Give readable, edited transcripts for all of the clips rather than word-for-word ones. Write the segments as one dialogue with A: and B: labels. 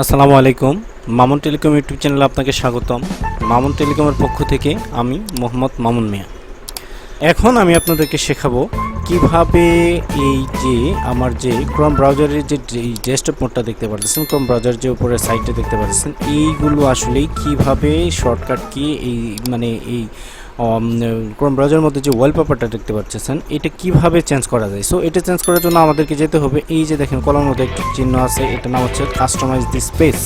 A: আসসালামু আলাইকুম। Mamun telecom YouTube চ্যানেলে আপনাকে স্বাগতম। মামুন টেলিকমের পক্ষ থেকে আমি মোহাম্মদ মামুন মিয়া। এখন আমি আপনাদেরকে শেখাবো কিভাবে এই যে আমার যে ক্রোম ব্রাউজারের যে ডেস্কটপ মোডটা দেখতে পাচ্ছেন, ক্রোম ব্রাউজার যে উপরে সাইটে দেখতে পাচ্ছেন, এইগুলো আসলে কিভাবে শর্টকাট কি এই এই ক্রোম ব্রাউজারের মধ্যে যে ওয়ালপেপারটা দেখতে পাচ্ছেন এটা কিভাবে চেঞ্জ করা যায়। সো এটা চেঞ্জ করার জন্য আমাদেরকে যেতে হবে, এই যে দেখেন কলমের মধ্যে একটি চিহ্ন আছে, এটা নাম হচ্ছে কাস্টমাইজ দি স্পেস।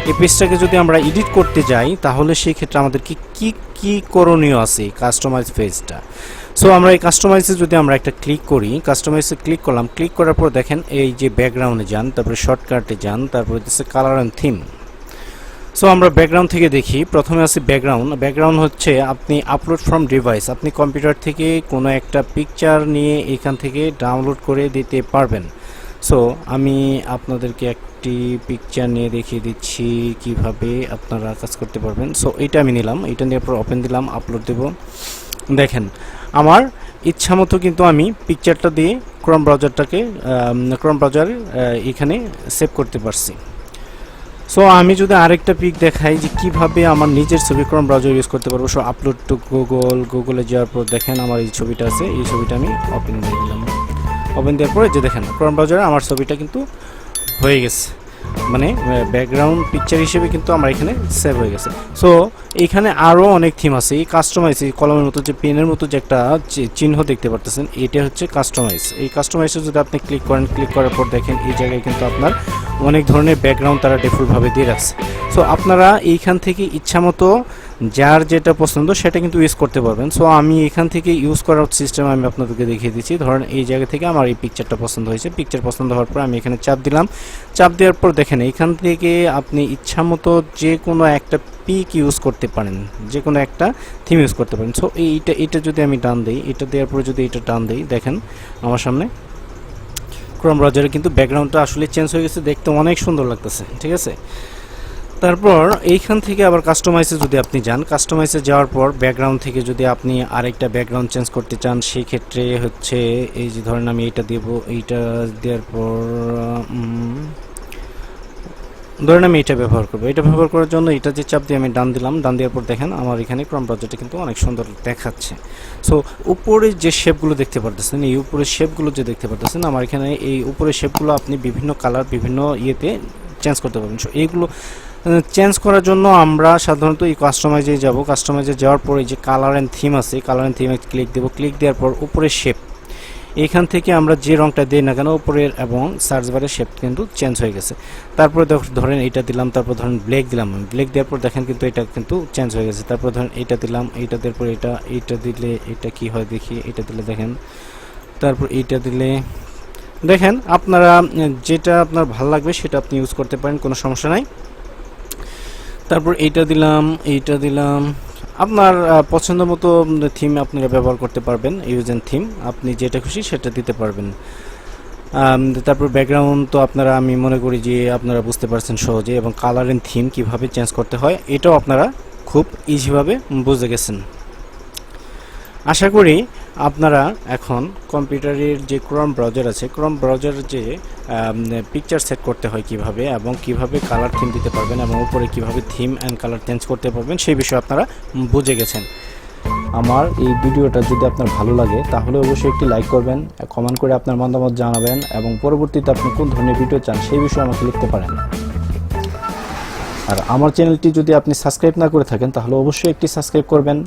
A: এই পেজটাকে যদি আমরা এডিট করতে যাই তাহলে সেই ক্ষেত্রে আমাদের কি করণীয় আছে কাস্টমাইজ পেজটা। সো আমরা এই কাস্টমাইজে যদি আমরা একটা ক্লিক করি, কাস্টমাইজে ক্লিক করলাম, ক্লিক করার পর দেখেন এই যে ব্যাকগ্রাউন্ডে যান, তারপরে শর্টকাটে যান, তারপরে হচ্ছে কালার অ্যান্ড থিম। সো আমরা ব্যাকগ্রাউন্ড থেকে দেখি, প্রথমে আছে ব্যাকগ্রাউন্ড হচ্ছে আপনি আপলোড ফ্রম ডিভাইস, আপনি কম্পিউটার থেকে কোনো একটা পিকচার নিয়ে এখান থেকে ডাউনলোড করে দিতে পারবেন। সো আমি আপনাদেরকে একটি পিকচার নিয়ে দেখিয়ে দিচ্ছি কিভাবে আপনারা কাজ করতে পারবেন। সো এটা আমি নিলাম, এটা নিয়ে পর ওপেন দিলাম, আপলোড দেব। দেখেন আমার ইচ্ছা মতো কিন্তু আমি পিকচারটা দিয়ে ক্রোম ব্রাউজার এখানে সেভ করতে পারছি। সো আমি যদি আরেকটা পিক দেখাই যে কিভাবে আমার নিজের ছবি ক্রোম ব্রাউজার ইউজ করতে পারবো। সো আপলোড টু গুগলে যাওয়ার পর দেখেন আমার এই ছবিটা আছে, এই ছবিটা আমি ওপেন দিয়ে দিলাম। ওপেন দেওয়ার পরে যে দেখেন ক্রোম ব্রাউজারে আমার ছবিটা কিন্তু হয়ে গেছে, মানে ব্যাকগ্রাউন্ড পিকচার হিসেবে কিন্তু আমার এখানে সেভ হয়ে গেছে। সো এইখানে আরও অনেক থিম আছে। এই কাস্টমাইজ, এই কলমের মতো যে পেনের মতো যে একটা চিহ্ন দেখতে পারতেছেন, এটা হচ্ছে কাস্টমাইজ। এই কাস্টমাইজে যদি আপনি ক্লিক করেন, ক্লিক করার পর দেখেন এই জায়গায় কিন্তু আপনার অনেক ধরনের ব্যাকগ্রাউন্ড তারা ডিফল্টভাবে দিয়ে রাখছে। সো আপনারা এইখান থেকে ইচ্ছা মতো যার যেটা পছন্দ সেটা কিন্তু ইউজ করতে পারবেন। সো আমি এখান থেকে ইউজ করার সিস্টেম আমি আপনাদেরকে দেখিয়ে দিচ্ছি। ধরেন এই জায়গা থেকে আমার এই পিকচারটা পছন্দ হয়েছে, পিকচার পছন্দ হওয়ার পর আমি এখানে চাপ দিলাম। চাপ দেওয়ার পর দেখেন এইখান থেকে আপনি ইচ্ছা মতো যে কোনো একটা পিক ইউজ করতে পারেন, যে কোনো একটা থিম ইউজ করতে পারেন। সো এটা যদি আমি টান দিই, এটা দেওয়ার পরে যদি এটা টান দিই, দেখেন আমার সামনে ক্রোম ব্রাউজারে কিন্তু ব্যাকগ্রাউন্ডটা আসলে চেঞ্জ হয়ে গেছে, দেখতে অনেক সুন্দর লাগতেছে। ঠিক আছে, তারপর এইখান থেকে আবার কাস্টমাইজে যদি আপনি যান, কাস্টমাইজে যাওয়ার পর ব্যাকগ্রাউন্ড থেকে যদি আপনি আরেকটা ব্যাকগ্রাউন্ড চেঞ্জ করতে চান, সেই ক্ষেত্রে হচ্ছে এই যে ধরেন আমি এইটা দেব, এইটা দেওয়ার পর ধরেন আমি এটা ব্যবহার করবো। এটা ব্যবহার করার জন্য এটা যে চাপ দিয়ে আমি ডান দিলাম, ডান দেওয়ার পর দেখেন আমার এখানে ক্রোম ব্রাউজারটা কিন্তু অনেক সুন্দর দেখাচ্ছে। সো উপরে যে শেপগুলো দেখতে পারতেছেন, এই উপরের শেপগুলো যে দেখতে পারতেছেন, আমার এখানে এই উপরের শেপগুলো আপনি বিভিন্ন কালার বিভিন্ন ইয়েতে চেঞ্জ করতে পারবেন। সো এইগুলো চেঞ্জ করার জন্য আমরা সাধারণত এই কাস্টমাইজে যাব। কাস্টমাইজে যাওয়ার পরে যে কালার অ্যান্ড থিম আছে, কালার অ্যান্ড থিমে ক্লিক দেবো। ক্লিক দেওয়ার পর উপরের শেপ, এখান থেকে আমরা যে রংটা দিই না কেন উপরের এবং সার্চ বারের শেপ কিন্তু চেঞ্জ হয়ে গেছে। তারপরে ধরেন এইটা দিলাম, তারপর ধরেন ব্ল্যাক দিলাম, ব্ল্যাক দেওয়ার পর দেখেন কিন্তু এটা কিন্তু চেঞ্জ হয়ে গেছে। তারপর ধরেন এইটা দিলাম, এইটা দেওয়ার পর এইটা দিলে এটা কি হয় দেখি, এটা দিলে দেখেন, তারপর এইটা দিলে দেখেন আপনারা যেটা আপনার ভালো লাগবে সেটা আপনি ইউজ করতে পারেন, কোনো সমস্যা নাই। তারপর এইটা দিলাম, আপনার পছন্দ মতো থিম আপনারা ব্যবহার করতে পারবেন, ইউজ এন্ড থিম আপনি যেটা খুশি সেটা দিতে পারবেন। তারপর ব্যাকগ্রাউন্ড তো আপনারা, আমি মনে করি যে আপনারা বুঝতে পারছেন সহজে, এবং কালার এন্ড থিম কিভাবে চেঞ্জ করতে হয় এটাও আপনারা খুব ইজিভাবে বুঝে গেছেন। আশা করি আপনারা এখন কম্পিউটারের যে ক্রোম ব্রাউজার আছে, ক্রোম ব্রাউজারের যে পিকচার সেট করতে হয় কিভাবে, এবং কিভাবে কালার থিম দিতে পারবেন, এবং উপরে কিভাবে থিম অ্যান্ড কালার চেঞ্জ করতে পারবেন সেই বিষয়ে আপনারা বুঝে গেছেন। আমার এই ভিডিওটা যদি আপনার ভালো লাগে তাহলে অবশ্যই একটি লাইক করবেন, কমেন্ট করে আপনার মতামত জানাবেন, এবং পরবর্তীতে আপনি কোন ধরনের ভিডিও চান সেই বিষয়ে আমাকে লিখতে পারেন। আর আমার চ্যানেলটি যদি আপনি সাবস্ক্রাইব না করে থাকেন তাহলে অবশ্যই একটি সাবস্ক্রাইব করবেন।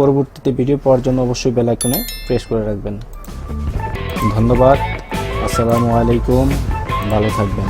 A: পরবর্তীতে ভিডিও পাওয়ার জন্য অবশ্যই বেল আইকনে প্রেস করে রাখবেন। ধন্যবাদ। আসসালামু আলাইকুম, ভালো থাকবেন।